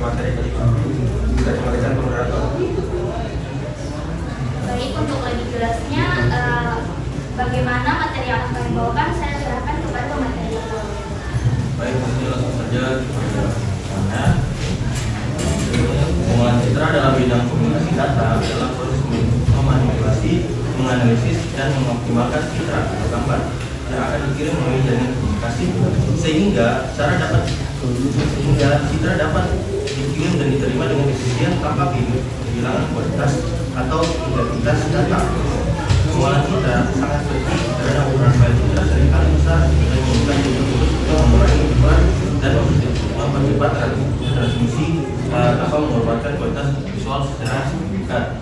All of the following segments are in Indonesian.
materi tadi Pak. Bisa kembalikan ke moderator. Baik, untuk lebih jelasnya bagaimana materi yang akan kami bawakan, saya serahkan kepada pemateri. Baik, mungkin langsung saja kepada tanya. Pengolahan citra dalam bidang komunikasi data adalah proses memanipulasi, menganalisis, dan mengoptimalkan citra atau gambar yang akan dikirim melalui jaringan komunikasi sehingga citra dapat dikirim dan diterima dengan efisien tanpa kehilangan kualitas atau identitas data. Pengolahan citra sangat penting karena ukuran file citra seringkali besar dan membutuhkan jumlah untuk mengurangi beban dan mempercepat transmisi tanpa mengorbankan kualitas visual secara signifikan.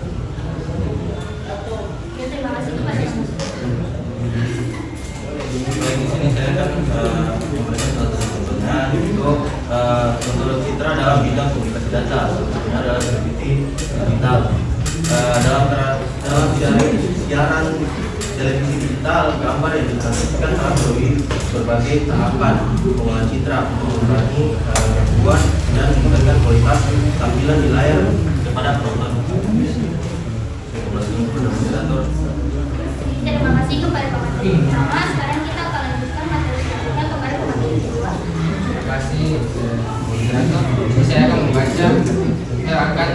Ya, terima kasih kepada Mas. Baik, di sini saya akan memberikan salah satu contohnya, yaitu contoh citra dalam bidang komunikasi data. Contohnya adalah televisi digital. Dalam siaran televisi digital, gambar yang ditransmisikan telah melalui berbagai tahapan pengolahan citra untuk mengurangi gangguan dan meningkatkan kualitas tampilan di layar kepada penonton. Terima kasih kepada pemateri pertama. Sekarang kita akan lanjutkan materi selanjutnya kepada pemateri kedua. Terima kasih moderator. Jadi saya akan membaca. Saya akan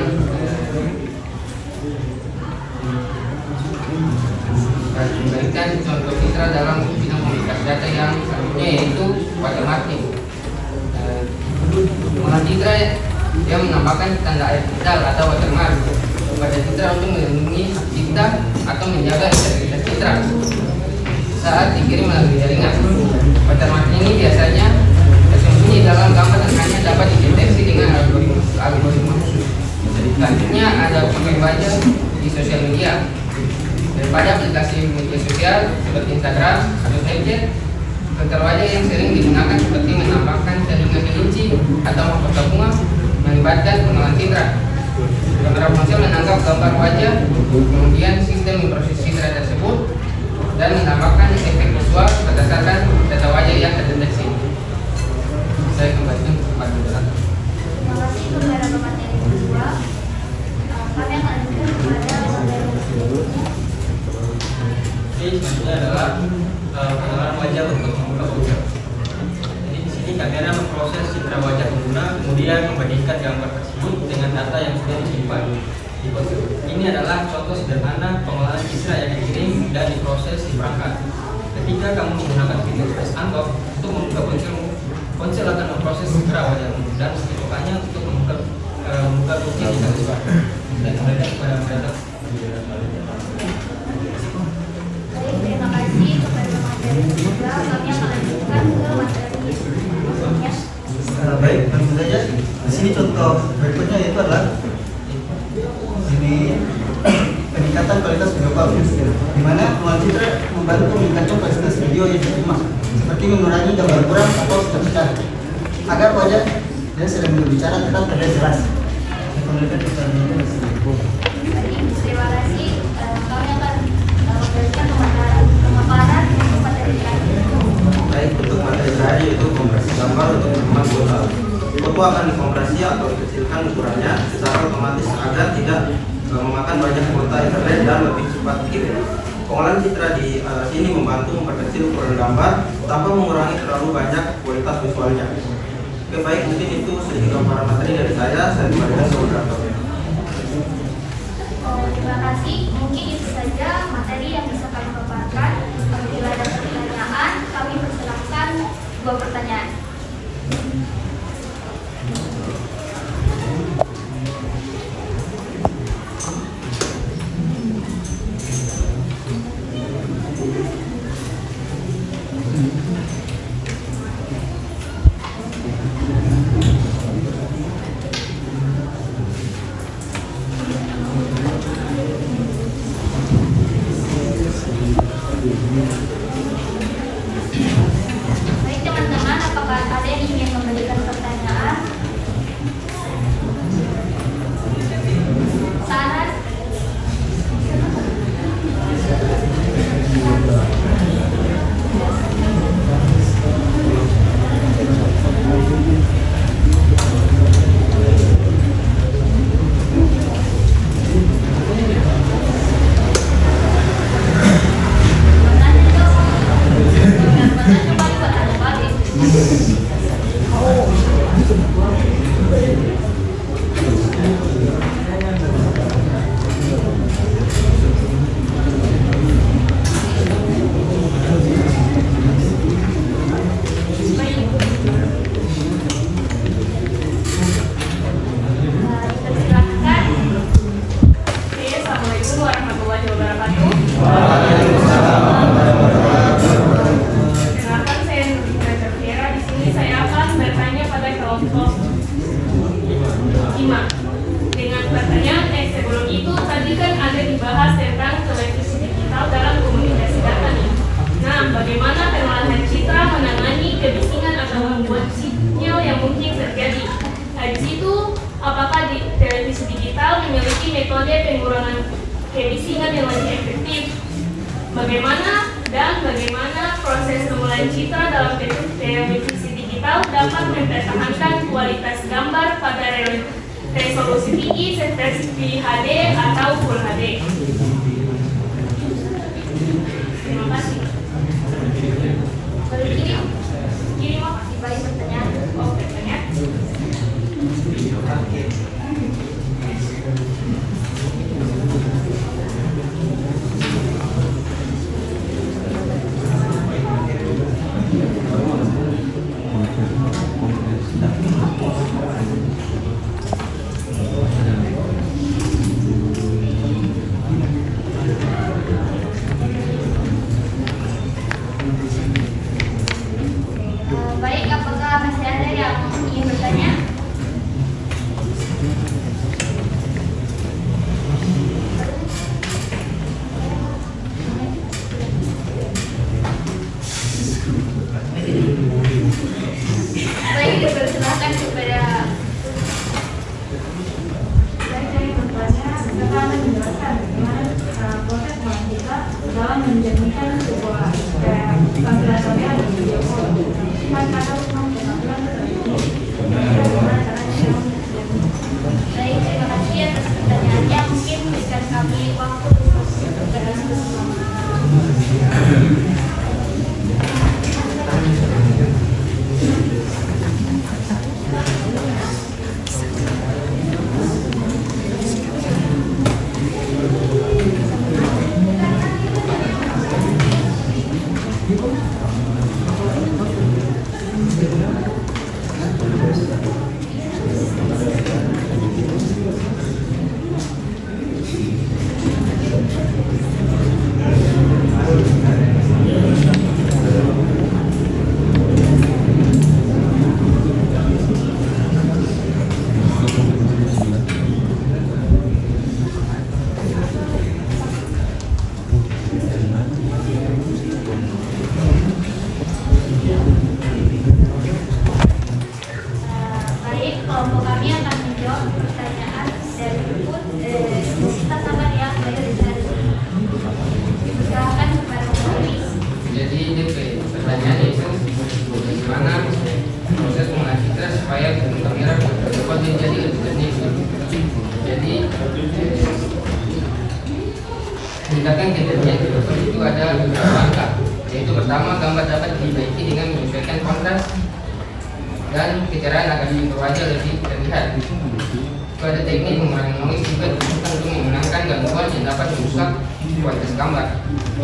memberikan contoh citra dalam bidang komunikasi data yang selanjutnya, yaitu watermarking. Pengolahan citra yang menambahkan tanda air digital atau watermark pada citra untuk melindungi citra atau menjaga integritas citra saat dikirim melalui jaringan. Watermark ini biasanya tersembunyi dalam gambar dan hanya dapat dideteksi dengan algoritma khusus. Selanjutnya ada pakai wajah di sosial media. Daripada aplikasi media sosial seperti Instagram atau Snapchat, filter wajah yang sering digunakan seperti menambahkan telinga kelinci atau mahkota bunga melibatkan pengolahan citra. Kamera ponsel menangkap gambar wajah, kemudian sistem memproses citra tersebut dan menambahkan efek visual berdasarkan data wajah yang terdeteksi. Saya kembalikan kepada moderator. Terima kasih kepada pemateri kedua. Kami akan lanjutkan kepada pemateri selanjutnya. Selanjutnya adalah pengolahan wajah untuk membuka browser. Jadi di sini kamera memproses citra wajah pengguna, kemudian membandingkan gambar tersebut dengan data yang sudah disimpan di ponsel. Ini adalah contoh sederhana pengolahan citra yang dikirim dan diproses di perangkat. Ketika kamu menggunakan fitur face unlock untuk membuka ponsel akan memproses citra wajahmu dan setidaknya untuk membuka bukti di taskbar. Dan kembali kepada moderator. Terima kasih kepada pemateri kedua. Kami akan lanjutkan ke materi selanjutnya. Baik, langsung saja. Di sini contoh berikutnya yaitu adalah ini peningkatan kualitas video call, di mana pengolahan citra membantu meningkatkan kualitas video yang diterima, seperti mengurangi gambar kurang atau pecah, agar wajah dan sedang berbicara tetap terlihat jelas. Saya kembalikan kepada Terima kasih. Kami akan memberikan pemaparan untuk materi terakhir. Baik, untuk materi terakhir yaitu kompresi gambar untuk menerima kuota. Foto akan dikompresi atau dikecilkan ukurannya secara otomatis agar tidak memakan banyak kuota internet dan lebih cepat dikirim. Pengolahan citra di sini membantu memperkecil ukuran gambar tanpa mengurangi terlalu banyak kualitas visualnya. Oke, baik, mungkin itu sedikit paparan materi dari saya kembalikan ke moderator. Terima kasih. Mungkin itu saja materi yang bisa kami paparkan. Apabila ada pertanyaan, kami persilahkan 2 pertanyaan. Baik teman-teman, apakah 5. Dengan pertanyaan sebelum itu tadi kan ada dibahas tentang televisi digital dalam komunikasi data nih. Nah, bagaimana pengolahan citra menangani kebisingan atau membuat sinyal yang mungkin terjadi? Di situ, apakah di televisi digital memiliki metode pengurangan kebisingan yang lebih efektif? Bagaimana proses pengolahan citra dalam televisi digital dapat mempertahankan kualitas gambar pada resolusi tinggi seperti HD atau Full HD? Terima kasih. Ini mau kasih balik pertanyaan. Oh, pertanyaan. Baik, apakah masih ada yang ingin bertanya? Baik, dipersilakan kepada proses kita dalam menjadikan sebuah tampilan kamera di video call. Baik, terima kasih atas pertanyaannya. Mungkin berikan kami waktu untuk berdiskusi. Baik, kelompok kami akan menjawab pertanyaan dari input kita sama ya, dari silakan kepada penulis. Jadi DP pertanyaan itu bagaimana proses pengolahan citra supaya kamera dapat menjadi lebih jernih. Jadi meningkatkan kinerja foto itu ada beberapa langkah. Yaitu pertama, gambar dapat diperbaiki dengan menyesuaikan kontras dan kecerahan agar fitur wajah lebih terlihat. Itu ada teknik mengurangi noise juga dibutuhkan untuk memenangkan gangguan yang dapat merusak kualitas gambar.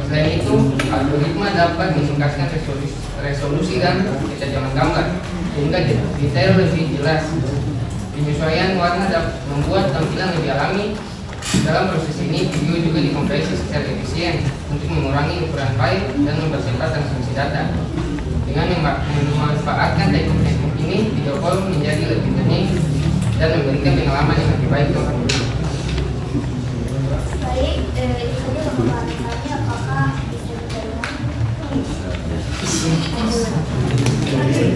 Selain itu, algoritma dapat meningkatkan resolusi dan ketajaman gambar sehingga detail lebih jelas. Penyesuaian warna dapat membuat tampilan lebih alami. Dalam proses ini, video juga dikompresi secara efisien untuk mengurangi ukuran file dan mempercepat transmisi data. Dengan memanfaatkan teknik-teknik ini, video call menjadi lebih jernih dan memberikan pengalaman yang lebih baik untuk pengguna. Baik, itu saja pembahasan kami. Apakah bisa Baik,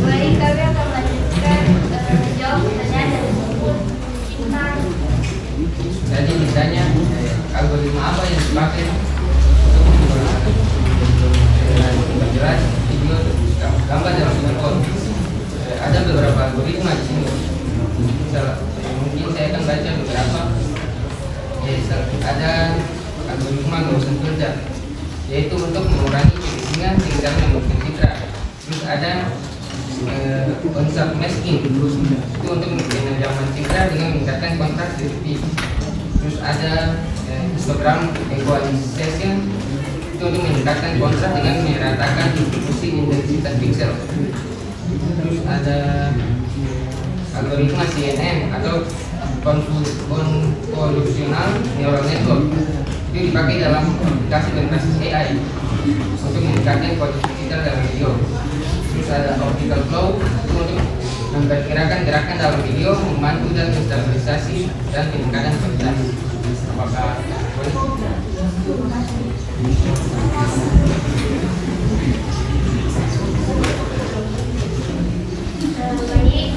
Baik, kami akan melanjutkan jawab pertanyaan dari buku Cinta. Jadi ditanya algoritma apa yang dipakai untuk memperjelas video gambar dalam video. Ada beberapa algoritma di sini. Mungkin saya akan baca beberapa. Ada algoritma Gaussian filter, yaitu untuk mengurangi kebisingan tinggal membentuk citra. Terus ada konsep masking, itu untuk menjaman citra dengan meningkatkan kontras di TV. Terus ada histogram equalization, itu untuk meningkatkan kontras dengan meratakan distribusi intensitas pixel. Terus ada algoritma CNN atau convolutional neural network, itu dipakai dalam aplikasi berbasis AI untuk meningkatkan kualitas digital dalam video. Terus ada optical flow, itu untuk memperkirakan gerakan dalam video, membantu dalam stabilisasi dan peningkatan kualitas. Apakah boleh? Baik,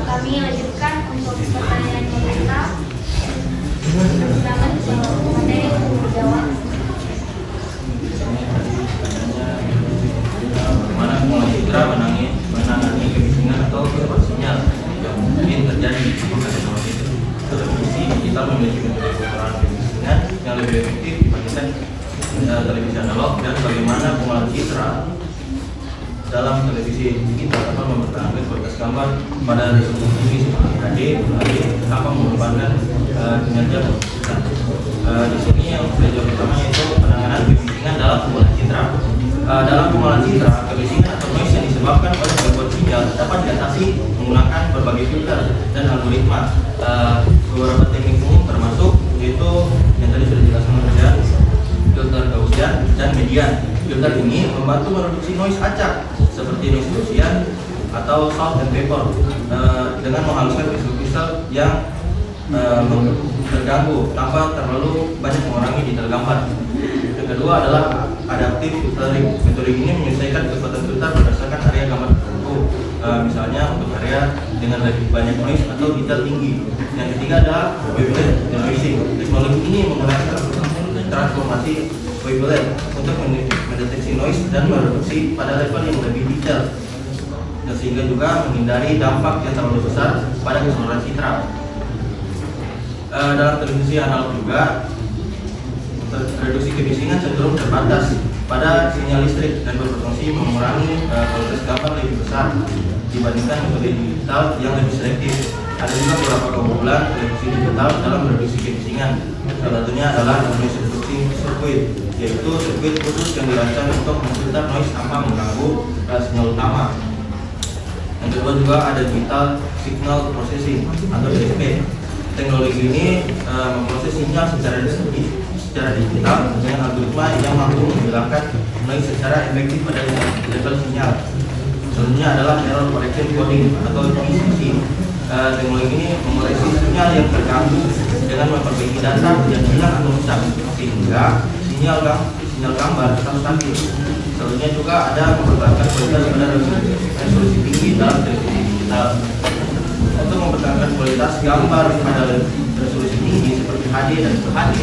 kami lanjutkan untuk pertanyaan peserta. Silakan materi untuk menjawab. Bagaimana pengolah citra menangani kebisingan atau perubahan sinyal yang mungkin terjadi di teknologi televisi digital memiliki metode pengurangan kebisingan yang lebih efektif dibandingkan televisi analog, dan bagaimana pengolahan citra dalam televisi digital dapat mempertahankan kualitas gambar pada resolusi tinggi seperti HD, tanpa mengorbankan kinerja kita. Di sini yang saya jawab pertama yaitu penanganan kebisingan dalam pengolahan citra. Dalam pengolahan citra, kebisingan atau noise yang disebabkan oleh gangguan sinyal dapat diatasi menggunakan berbagai filter dan algoritma. Beberapa teknik umum termasuk yaitu yang tadi sudah dijelaskan oleh filter Gaussian dan median. Filter ini membantu mereduksi noise acak seperti noise Gaussian atau salt and pepper dengan menghaluskan pixel-pixel yang terganggu tanpa terlalu banyak mengurangi detail gambar. Yang kedua adalah adaptive filtering. Metode ini menyesuaikan kekuatan filter berdasarkan area gambar tertentu, misalnya untuk area dengan lebih banyak noise atau detail tinggi. Yang ketiga adalah wavelet denoising. Teknologi ini menggunakan transformasi wavelet untuk mendeteksi noise dan mereduksi pada level yang lebih detail, dan sehingga juga menghindari dampak yang terlalu besar pada keseluruhan citra. Dalam televisi analog juga reduksi kebisingan cenderung terbatas pada sinyal listrik dan berpotensi mengurangi kualitas gambar lebih besar dibandingkan metode digital yang lebih selektif. Ada juga beberapa keunggulan televisi digital dalam reduksi kebisingan. Salah satunya adalah noise reducing circuit, yaitu sirkuit khusus yang dirancang untuk memfilter noise tanpa mengganggu sinyal utama. Yang kedua juga ada digital signal processing atau DSP. Teknologi ini memproses sinyal secara digital dengan algoritma yang mampu menghilangkan noise secara efektif pada level sinyal. Contohnya adalah error correction coding atau ECC. Teknologi ini mengoreksi sinyal yang terganggu dengan memperbaiki data yang hilang atau rusak sehingga sinyal gambar tetap stabil. Selanjutnya juga ada mempertahankan kualitas pada resolusi tinggi dalam televisi kualitas gambar pada resolusi tinggi seperti HD dan HD,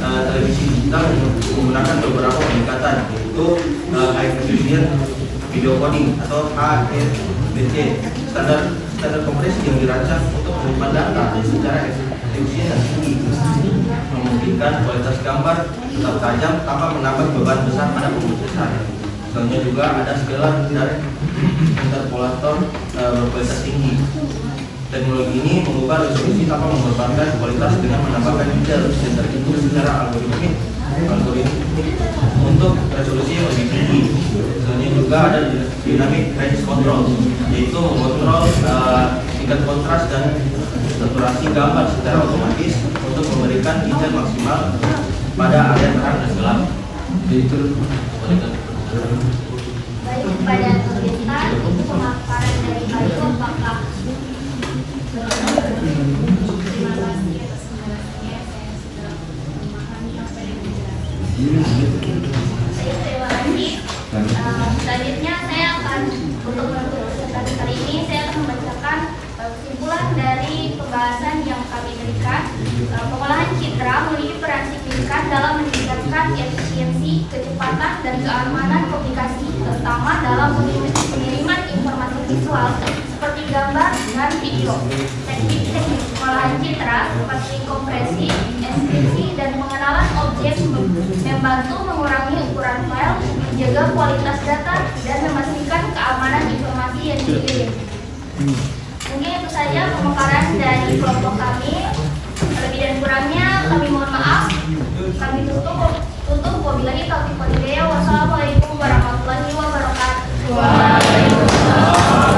televisi digital menggunakan beberapa peningkatan, yaitu high resolution video coding atau HRVC, standar kompresi yang dirancang untuk menyimpan data secara efisien dan tinggi, memungkinkan kualitas gambar tetap tajam tanpa menambah beban besar pada pemrosesan. Contohnya juga ada scalar dan interpolator berkualitas tinggi. Teknologi ini mengubah resolusi tanpa mengorbankan kualitas dengan menambahkan detail dan terhitung secara algoritmik untuk resolusi yang lebih tinggi. Contohnya juga ada dynamic range control, yaitu mengontrol tingkat kontras dan saturasi gambar secara otomatis untuk memberikan detail maksimal pada area terang dan gelap. Baik, pada kegiatan itu pemaparan dari Bayu apakah terima kasih atas penjelasannya. Saya sudah memahami apa yang dijelaskan. Terima kasih. Selanjutnya saya akan untuk presentasi kali ini saya akan membacakan kesimpulan dari pembahasan yang kami berikan. Pengolahan citra memiliki peran signifikan dalam meningkatkan efisiensi, kecepatan, dan keamanan komunikasi, terutama dalam pengiriman informasi visual seperti gambar dan video. Teknik-teknik pengolahan citra seperti kompresi, enkripsi, dan pengenalan objek membantu mengurangi ukuran file, menjaga kualitas data, dan memastikan keamanan informasi yang dikirim. Mungkin itu saja pemaparan dari kelompok kami. Lebih dan kurangnya kami mohon maaf. Kami tutup. Wabillahi taufiq wal hidayah. Wassalamualaikum warahmatullahi wabarakatuh. Waalaikumsalam.